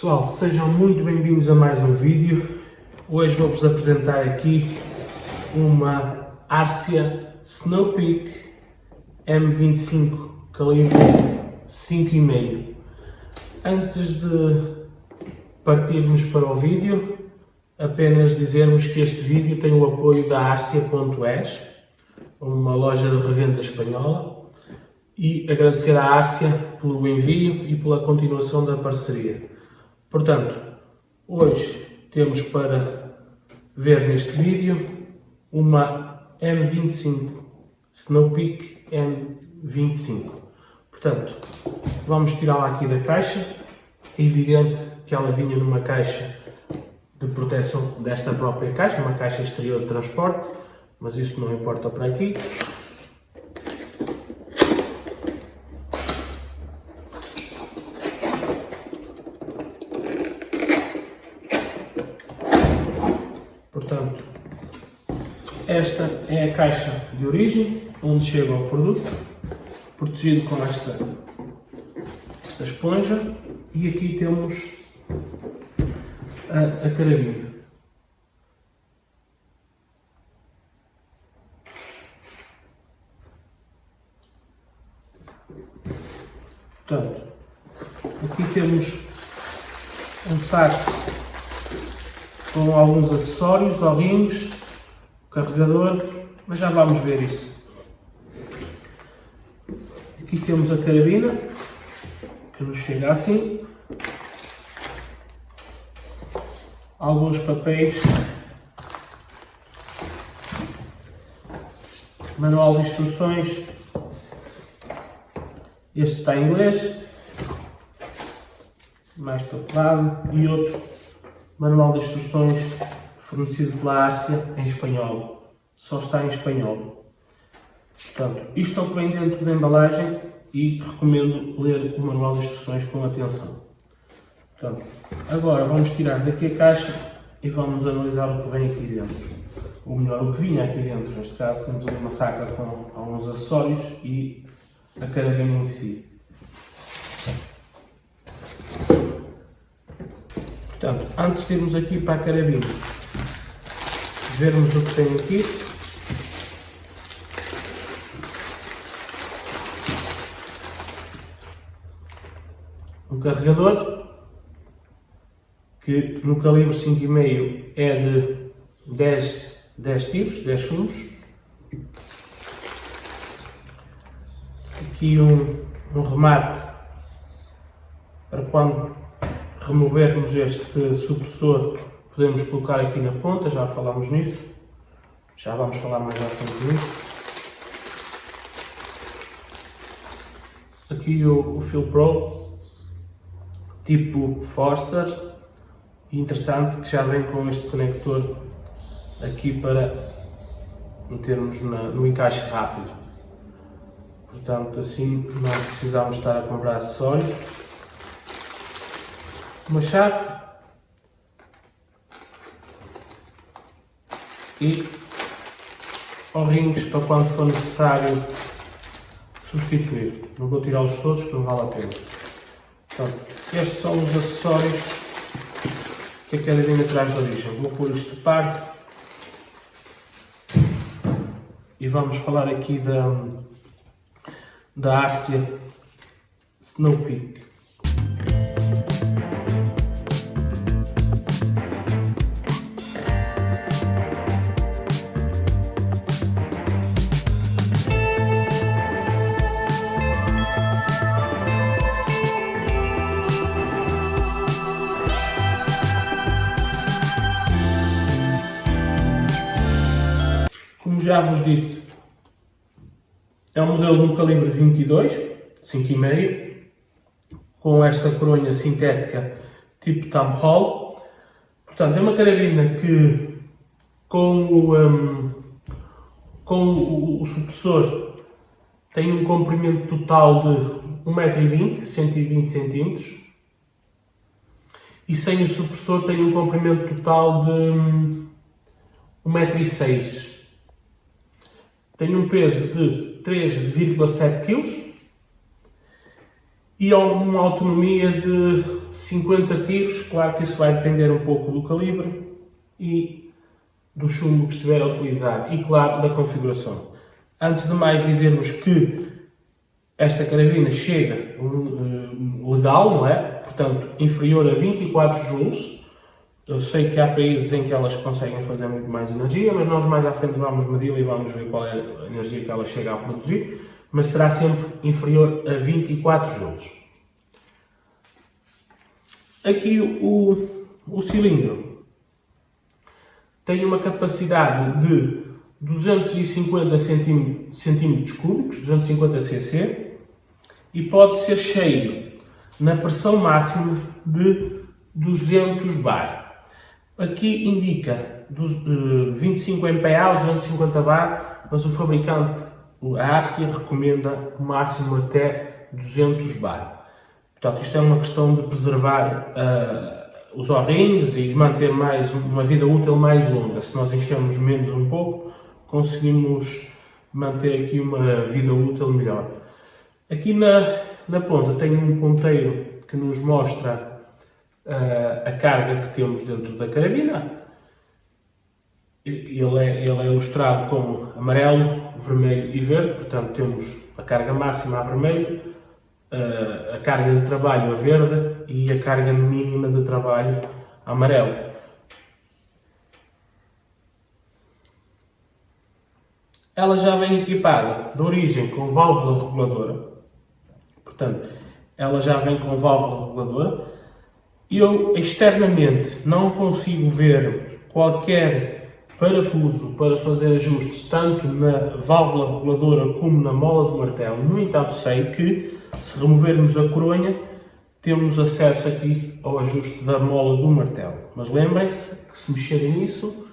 Pessoal, sejam muito bem-vindos a mais um vídeo. Hoje vou-vos apresentar aqui uma Arcia Snow Peak M25 calibre 5,5. Antes de partirmos para o vídeo, apenas dizermos que este vídeo tem o apoio da Arcia.es, uma loja de revenda espanhola, e agradecer à Arcia pelo envio e pela continuação da parceria. Portanto, hoje temos para ver neste vídeo uma M25 Snow Peak M25. Portanto, vamos tirá-la aqui da caixa. É evidente que ela vinha numa caixa de proteção desta própria caixa, uma caixa exterior de transporte, mas isso não importa para aqui. Portanto, esta é a caixa de origem, onde chega o produto, protegido com esta esponja, e aqui temos a carabina. Portanto, aqui temos um saco com alguns acessórios, O-rings, carregador, mas já vamos ver isso. Aqui temos a carabina, que nos chega assim. Alguns papéis. Manual de instruções. Este está em inglês. Mais papelado. E outro manual de instruções fornecido pela Arcia em espanhol. Só está em espanhol. Portanto, isto é o que vem dentro da embalagem e recomendo ler o manual de instruções com atenção. Portanto, agora vamos tirar daqui a caixa e vamos analisar o que vem aqui dentro. Ou melhor, o que vinha aqui dentro. Neste caso temos uma saca com alguns acessórios e a carabina em si. Portanto, antes de irmos aqui para a carabina, vermos o que tem aqui. Um carregador, que no calibre 5,5 é de 10 tiros, 10 chumos. Aqui um remate para quando removermos este supressor, podemos colocar aqui na ponta, já falámos nisso. Já vamos falar mais à frente nisso. Aqui o Feel Pro, tipo Forster. Interessante que já vem com este conector aqui para metermos no encaixe rápido. Portanto, assim não precisamos estar a comprar acessórios. Uma chave e O-rings para quando for necessário substituir. Não vou tirá-los todos, que não vale a pena. Portanto, estes são os acessórios que a carabina traz de origem. Vou pôr isto de parte e vamos falar aqui da Arcia Snow Peak. Como já vos disse, é um modelo no calibre 22, 5,5, com esta coronha sintética tipo thumb hole. Portanto, é uma carabina que com o supressor tem um comprimento total de 1,20 m, 120 cm, e sem o supressor tem um comprimento total de 1,06 m. Tem um peso de 3,7 kg e uma autonomia de 50 tiros. Claro que isso vai depender um pouco do calibre e do chumbo que estiver a utilizar e, claro, da configuração. Antes de mais, dizermos que esta carabina chega legal, não é? Portanto, inferior a 24 joules. Eu sei que há países em que elas conseguem fazer muito mais energia, mas nós mais à frente vamos medi-la e vamos ver qual é a energia que ela chega a produzir, mas será sempre inferior a 24 joules. Aqui o cilindro tem uma capacidade de 250 centímetros cúbicos, 250 cc, e pode ser cheio na pressão máxima de 200 bar. Aqui indica 25 MPa ou 250 bar, mas o fabricante, a Arcia, recomenda o máximo até 200 bar. Portanto, isto é uma questão de preservar os O-rings e manter uma vida útil mais longa. Se nós enchemos menos um pouco, conseguimos manter aqui uma vida útil melhor. Aqui na ponta tem um ponteiro que nos mostra a carga que temos dentro da carabina. Ele é ilustrado como amarelo, vermelho e verde, portanto temos a carga máxima a vermelho, a carga de trabalho a verde e a carga mínima de trabalho a amarelo. Ela já vem equipada de origem com válvula reguladora, portanto ela já vem com válvula reguladora. Eu externamente não consigo ver qualquer parafuso para fazer ajustes tanto na válvula reguladora como na mola do martelo. No entanto, sei que se removermos a coronha, temos acesso aqui ao ajuste da mola do martelo. Mas lembrem-se que se mexerem nisso,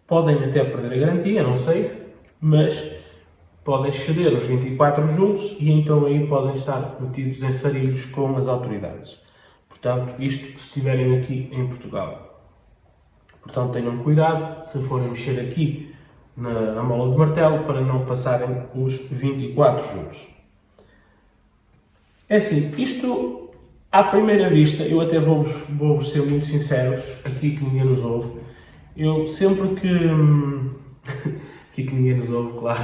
podem até perder a garantia, não sei, mas podem exceder os 24 joules e então aí podem estar metidos em sarilhos com as autoridades. Portanto, isto se estiverem aqui em Portugal. Portanto, tenham cuidado se forem mexer aqui na mola de martelo para não passarem os 24 joules. É assim, isto à primeira vista, eu até vou-vos ser muito sinceros, aqui que ninguém nos ouve, eu sempre que... aqui que ninguém nos ouve, claro.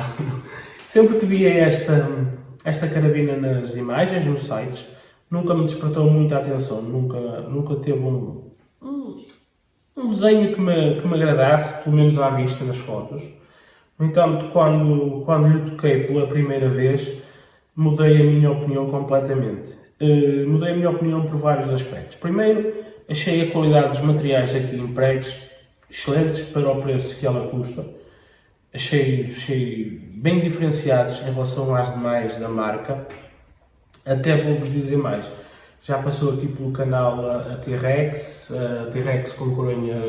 Sempre que via esta carabina nas imagens, nos sites, nunca me despertou muita atenção, nunca teve um desenho que me agradasse, pelo menos à vista nas fotos. No entanto, quando lhe toquei pela primeira vez, mudei a minha opinião completamente. Mudei a minha opinião por vários aspectos. Primeiro, achei a qualidade dos materiais aqui empregos excelentes para o preço que ela custa. Achei bem diferenciados em relação às demais da marca. Até vou-vos dizer mais, já passou aqui pelo canal a T-Rex com coronha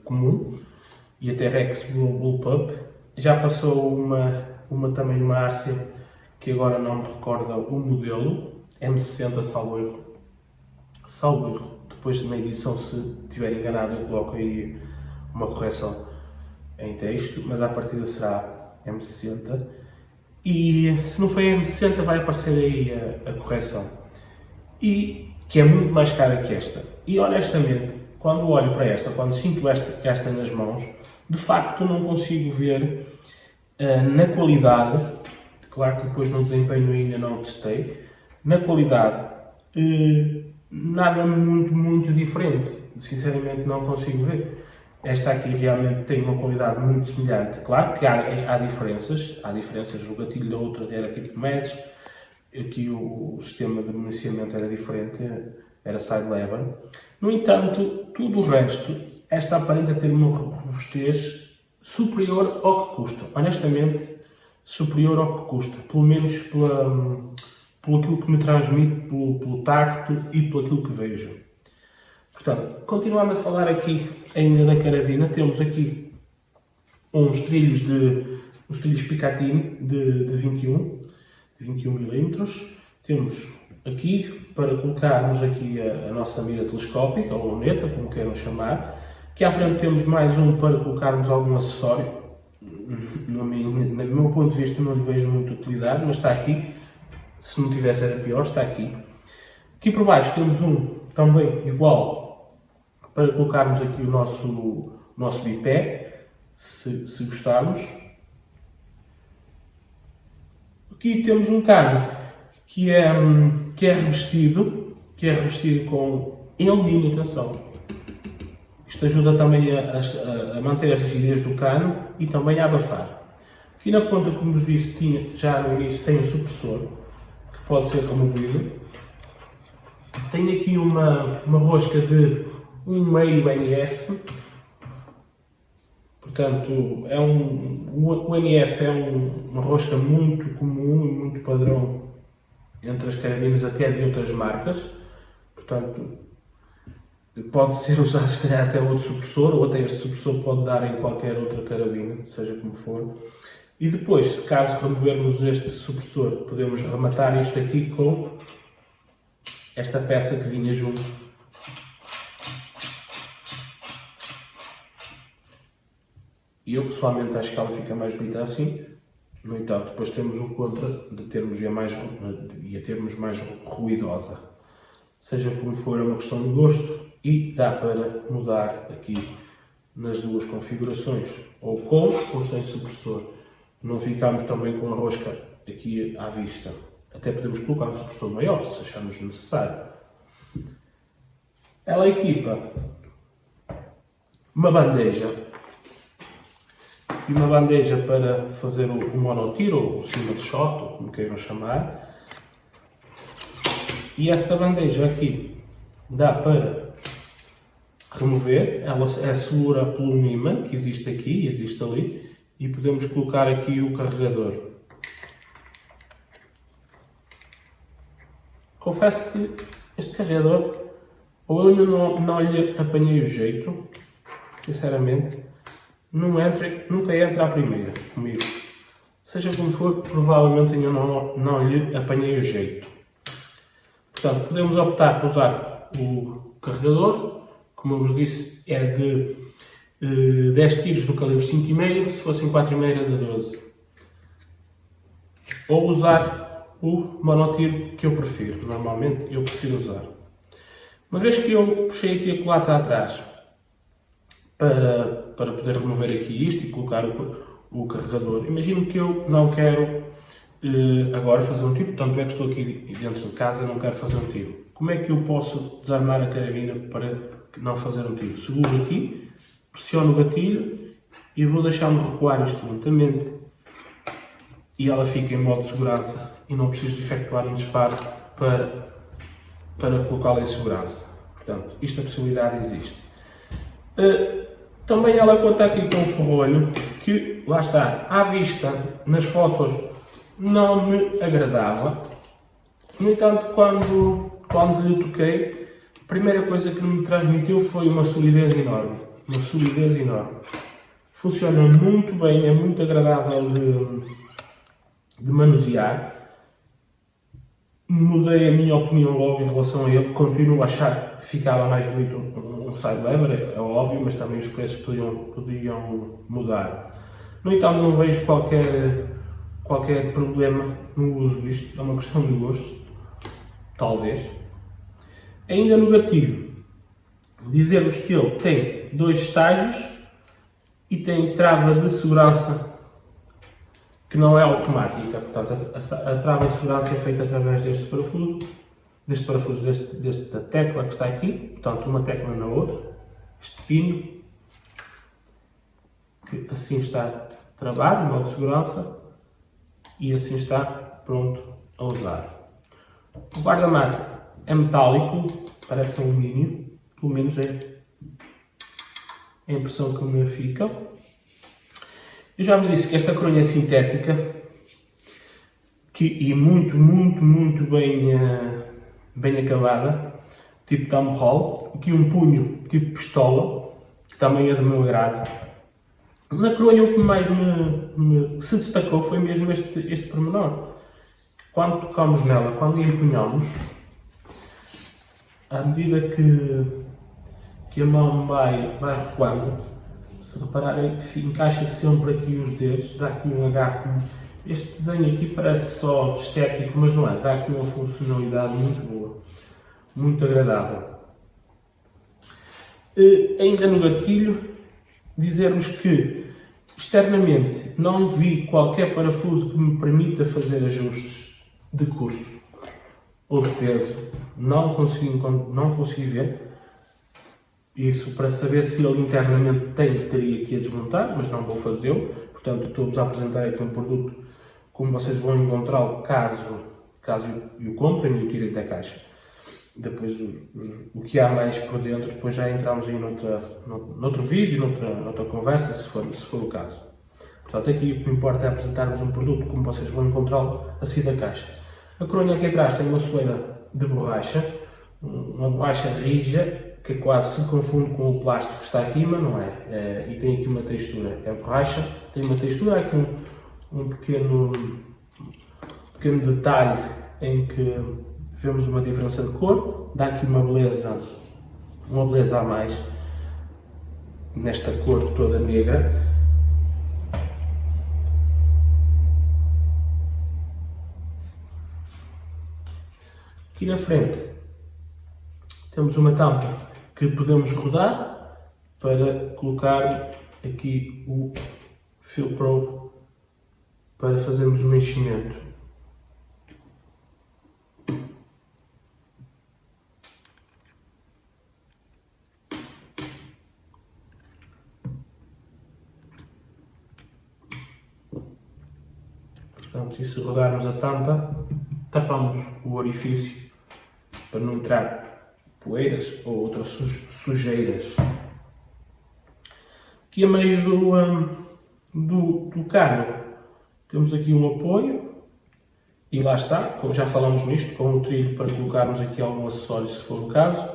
comum e a T-Rex Bullpup. Já passou também uma Arcia, que agora não me recorda o modelo, M60 salvo erro. Depois de uma edição, se estiver enganado, eu coloco aí uma correção em texto, mas à partida será M60. E se não foi a M60 vai aparecer aí a correção. E que é muito mais cara que esta. E honestamente, quando olho para esta, quando sinto esta nas mãos, de facto não consigo ver na qualidade, claro que depois no desempenho ainda não testei, na qualidade nada muito diferente. Sinceramente não consigo ver. Esta aqui realmente tem uma qualidade muito semelhante. Claro que há diferenças. O gatilho da outra era tipo MEDS, aqui o sistema de municiamento era diferente, era side lever. No entanto, tudo o resto, esta aparenta ter uma robustez superior ao que custa. Honestamente, superior ao que custa. Pelo menos pelo aquilo que me transmite, pelo tacto e pelo aquilo que vejo. Portanto, continuando a falar aqui ainda da carabina, temos aqui uns trilhos Picatinny de 21 mm. Temos aqui para colocarmos aqui a nossa mira telescópica, ou luneta, como queiram chamar. Aqui à frente temos mais um para colocarmos algum acessório. No meu ponto de vista não lhe vejo muita utilidade, mas está aqui. Se não tivesse era pior, está aqui. Aqui por baixo temos um também igual para colocarmos aqui o nosso bipé, se gostarmos. Aqui temos um cano que é revestido em alumínio, atenção. Isto ajuda também a manter a rigidez do cano e também a abafar. Aqui na ponta, como vos disse, já no início tem um supressor que pode ser removido. Tem aqui uma rosca de 1,5 NF. Portanto, o NF é uma rosca muito comum e muito padrão entre as carabinas, até de outras marcas. Portanto, pode ser usado se calhar até outro supressor, ou até este supressor pode dar em qualquer outra carabina, seja como for. E depois, caso removermos este supressor, podemos rematar isto aqui com esta peça que vinha junto. E eu pessoalmente acho que ela fica mais bonita assim. No entanto, depois temos o contra de termos termos mais ruidosa. Seja como for, é uma questão de gosto e dá para mudar aqui nas duas configurações, ou com ou sem supressor. Não ficamos também com a rosca aqui à vista. Até podemos colocar um supressor maior, se acharmos necessário. Ela equipa uma bandeja. E uma bandeja para fazer o monotiro, ou o cima de shot, ou como queiram chamar. E esta bandeja aqui dá para remover, ela é segura pelo ímã que existe aqui e existe ali, e podemos colocar aqui o carregador. Confesso que este carregador, ou eu não lhe apanhei o jeito, sinceramente, nunca entra à primeira comigo. Seja como for, provavelmente eu não lhe apanhei o jeito. Portanto, podemos optar por usar o carregador, como eu vos disse, é de 10 tiros do calibre 5,5, se fossem 4,5 era de 12. Ou usar o monotiro que eu prefiro. Normalmente eu prefiro usar. Uma vez que eu puxei aqui a culatra atrás para poder remover aqui isto e colocar o carregador, imagino que eu não quero agora fazer um tiro, tanto é que estou aqui dentro de casa e não quero fazer um tiro. Como é que eu posso desarmar a carabina para não fazer um tiro? Seguro aqui, pressiono o gatilho e vou deixar-me recuar isto lentamente e ela fica em modo de segurança e não preciso de efetuar um disparo para colocá-la em segurança. Portanto, esta possibilidade existe. Também ela conta aqui com um ferrolho que, lá está, à vista, nas fotos, não me agradava. No entanto, quando lhe toquei, a primeira coisa que me transmitiu foi uma solidez enorme. Uma solidez enorme. Funciona muito bem, é muito agradável de manusear. Mudei a minha opinião logo em relação a ele. Continuo a achar que ficava mais bonito um side lever, é óbvio, mas também os preços podiam mudar. No entanto, não vejo qualquer problema no uso disto, é uma questão de gosto, talvez. Ainda no gatilho, dizer-vos que ele tem 2 estágios e tem trava de segurança que não é automática, portanto a trava de segurança é feita através desta tecla que está aqui, portanto uma tecla na outra, este pino, que assim está travado, em modo de segurança, e assim está pronto a usar. O guarda-mate é metálico, parece alumínio, pelo menos é a impressão que me fica. Eu já vos disse que esta coronha é sintética e muito bem acabada, tipo thumb hole. Aqui um punho tipo pistola, que também é do meu agrado. Na coronha o que mais se destacou foi mesmo este pormenor. Quando tocamos nela, quando a empunhamos, à medida que a mão vai recuando, se repararem, encaixa sempre aqui os dedos, dá aqui um agarre. Este desenho aqui parece só estético, mas não é, dá aqui uma funcionalidade muito boa. muito agradável. Ainda no gatilho, dizer-vos que externamente não vi qualquer parafuso que me permita fazer ajustes de curso ou de peso. Não consegui ver. Isso para saber se ele internamente teria que desmontar, mas não vou fazê-lo. Portanto, estou-vos a apresentar aqui um produto como vocês vão encontrá-lo caso o comprem e o tirem da caixa. Depois o que há mais por dentro, depois já entramos aí noutro vídeo, noutra conversa, se for o caso. Portanto, aqui o que me importa é apresentar-vos um produto como vocês vão encontrá-lo assim da caixa. A coronha aqui atrás tem uma soleira de borracha, uma borracha rija, que quase se confunde com o plástico que está aqui, mas não é. E tem aqui uma textura. É borracha, tem uma textura, há aqui um pequeno detalhe em que vemos uma diferença de cor, dá aqui uma beleza a mais nesta cor toda negra. Aqui na frente temos uma tampa que podemos rodar para colocar aqui o Fill Pro para fazermos o enchimento. Portanto, e se rodarmos a tampa, tapamos o orifício para não entrar poeiras ou outras sujeiras. Aqui a meio do cano temos aqui um apoio e lá está, como já falamos nisto, com o trilho para colocarmos aqui algum acessório se for o caso.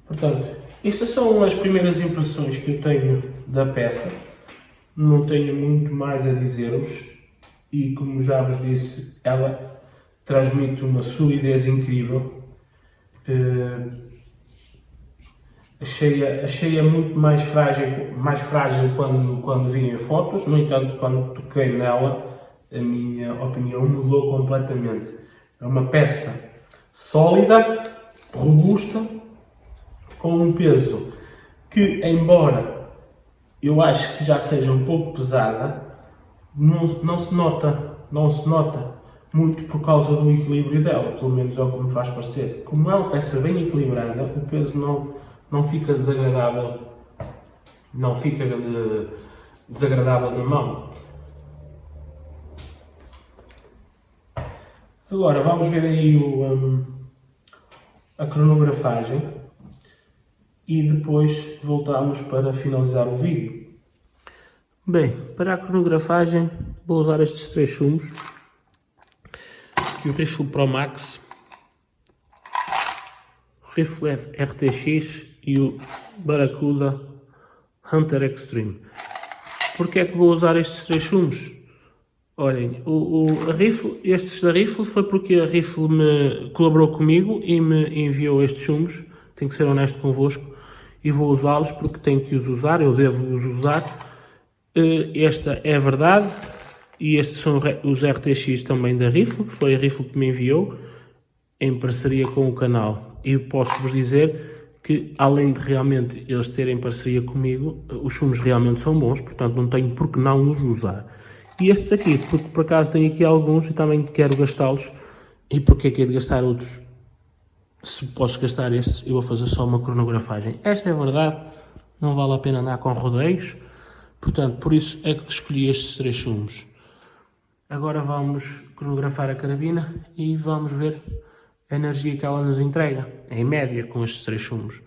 Portanto, estas são as primeiras impressões que eu tenho da peça. Não tenho muito mais a dizer-vos e, como já vos disse, ela transmite uma solidez incrível. Achei-a muito mais frágil quando vi em fotos. No entanto, quando toquei nela, a minha opinião mudou completamente. É uma peça sólida, robusta, com um peso que, embora eu acho que já seja um pouco pesada, não se nota muito por causa do equilíbrio dela, pelo menos é o que me faz parecer. Como é uma peça bem equilibrada, o peso não fica desagradável, desagradável na mão. Agora vamos ver aí a cronografagem e depois voltamos para finalizar o vídeo. Bem, para a cronografagem vou usar estes 3 chumos, aqui o Rifle Pro Max, o Rifle RTX e o Barracuda Hunter Extreme. Porquê é que vou usar estes 3 chumos? Olhem, estes da Rifle foi porque a Rifle me colaborou comigo e me enviou estes chumos. Tenho que ser honesto convosco e vou usá-los porque tenho que os usar, eu devo os usar. Esta é a verdade e estes são os RTX também da Rifle, foi a Rifle que me enviou em parceria com o canal. E posso-vos dizer que, além de realmente eles terem parceria comigo, os chumos realmente são bons, portanto não tenho por que não os usar. E estes aqui, porque por acaso tenho aqui alguns e também quero gastá-los. E porque é que é de gastar outros? Se posso gastar estes, eu vou fazer só uma cronografagem. Esta é a verdade, não vale a pena andar com rodeios. Portanto, por isso é que escolhi estes 3 chumos. Agora vamos cronografar a carabina e vamos ver a energia que ela nos entrega, em média, com estes 3 chumos.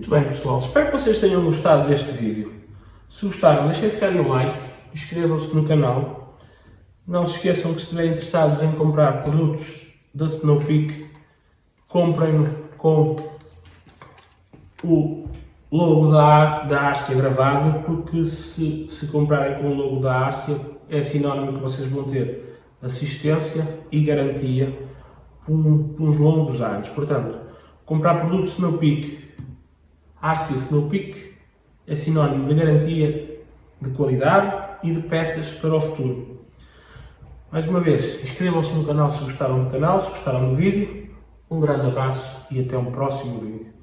Muito bem, pessoal, espero que vocês tenham gostado deste vídeo. Se gostaram, deixem ficar um like, inscrevam-se no canal. Não se esqueçam que se estiverem interessados em comprar produtos da Snow Peak, comprem-no com o logo da Arcia gravado, porque se comprarem com o logo da Arcia é sinónimo que vocês vão ter assistência e garantia por uns longos anos. Portanto, comprar produtos Snow Peak, Arcia Snow Peak, é sinónimo de garantia de qualidade e de peças para o futuro. Mais uma vez, inscrevam-se no canal se gostaram do canal, se gostaram do vídeo. Um grande abraço e até um próximo vídeo.